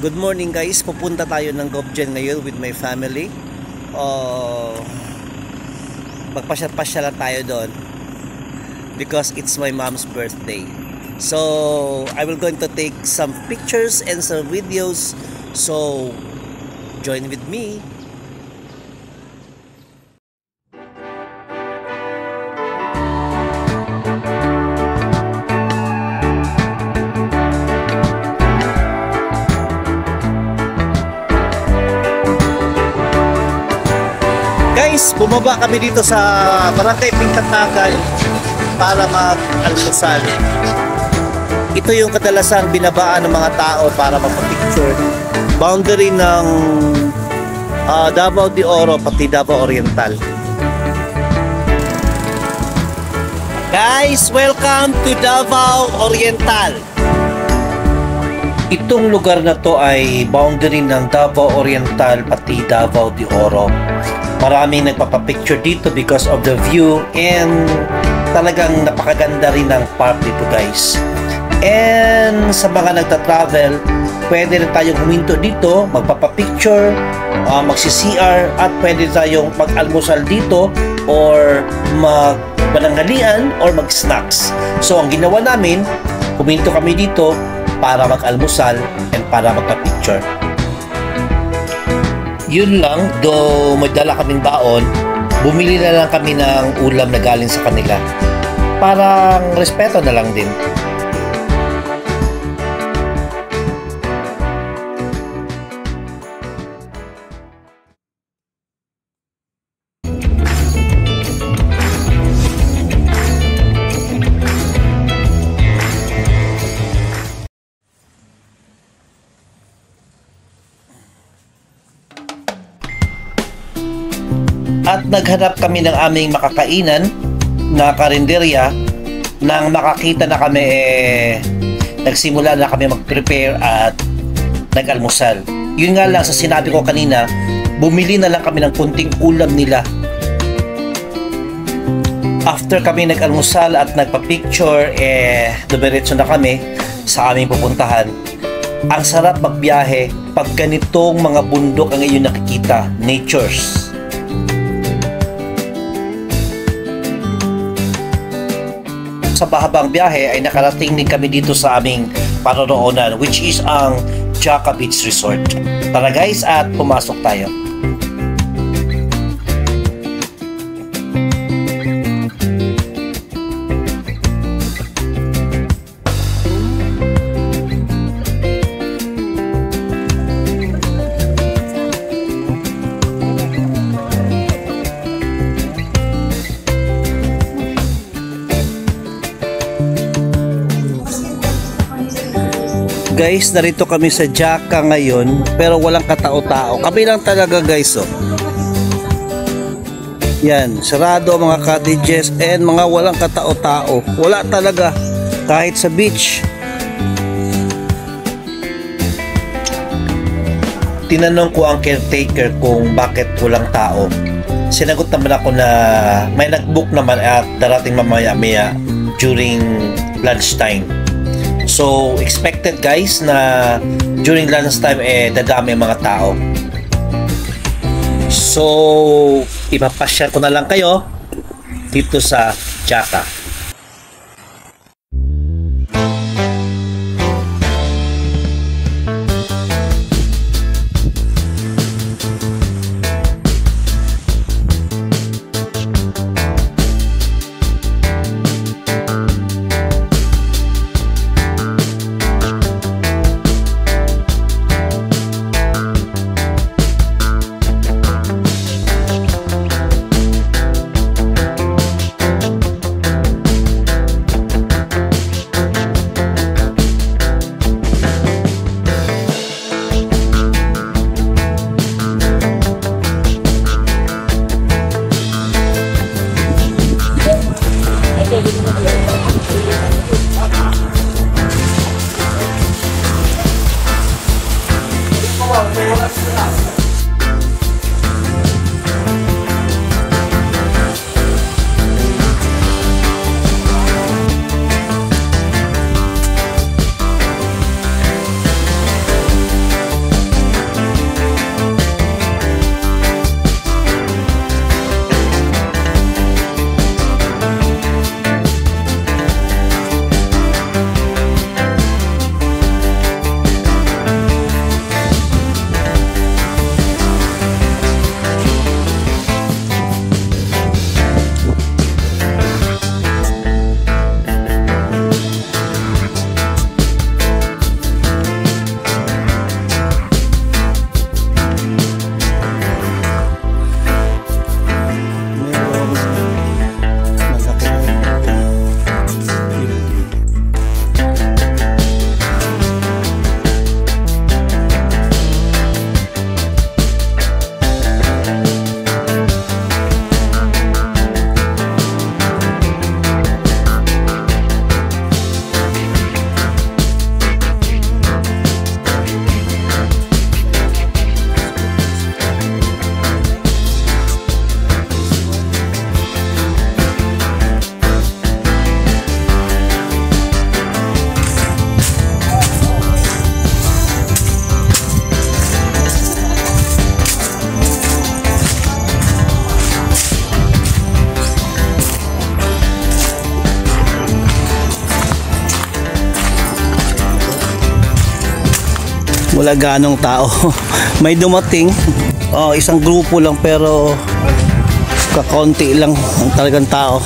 Good morning guys, pupunta tayo ng Gobjen ngayon with my family. Magpasyal-pasyal lang tayo doon because it's my mom's birthday. So I will going to take some pictures and some videos, so join with me. Guys, bumaba kami dito sa Barangay Pingkatagal para mag-almusal. Ito yung kadalasang binabaan ng mga tao para magpa-picture. Boundary ng Davao de Oro pati Davao Oriental. Guys, welcome to Davao Oriental. Itong lugar na to ay boundary ng Davao Oriental pati Davao de Oro. Maraming nagpapapicture dito because of the view and talagang napakaganda rin ng park dito guys. And sa mga nagta-travel, pwede rin tayong huminto dito, magpapapicture, magsi-CR at pwede tayong mag-almusal dito or magbananghalian or mag-snacks. So ang ginawa namin, huminto kami dito para mag-almusal and para magpa-picture. Yun lang, though may dala kaming baon, bumili na lang kami ng ulam na galing sa kanila. Parang respeto na lang din. At naghanap kami ng aming makakainan na karinderya. Nang makakita na kami, nagsimula na kami mag-prepare at nag-almusal. Yun nga lang, sa sinabi ko kanina, bumili na lang kami ng kunting ulam nila. After kami nag-almusal at nagpa-picture, dumiretso na kami sa aming pupuntahan. Ang sarap magbiyahe pag ganitong mga bundok ang iyong nakikita, natures. Sa mahabang biyahe ay nakarating din kami dito sa aming paroroonan, which is ang Jaca Beach Resort. Tara guys, at pumasok tayo. Guys, narito kami sa Jaca ngayon pero walang katao-tao. Kami lang talaga guys, oh. Yan, sarado ang mga cottages and mga walang katao-tao. Wala talaga kahit sa beach. Tinanong ko ang caretaker kung bakit walang tao. Sinagot naman ako na may nag-book naman at darating mamaya-maya during lunchtime. So, expected guys na during lunchtime dadami mga tao. So, ipapasyal ko na lang kayo dito sa Jaca. wala ganong tao. May dumating, isang grupo lang pero kakaunti lang ang talagang tao.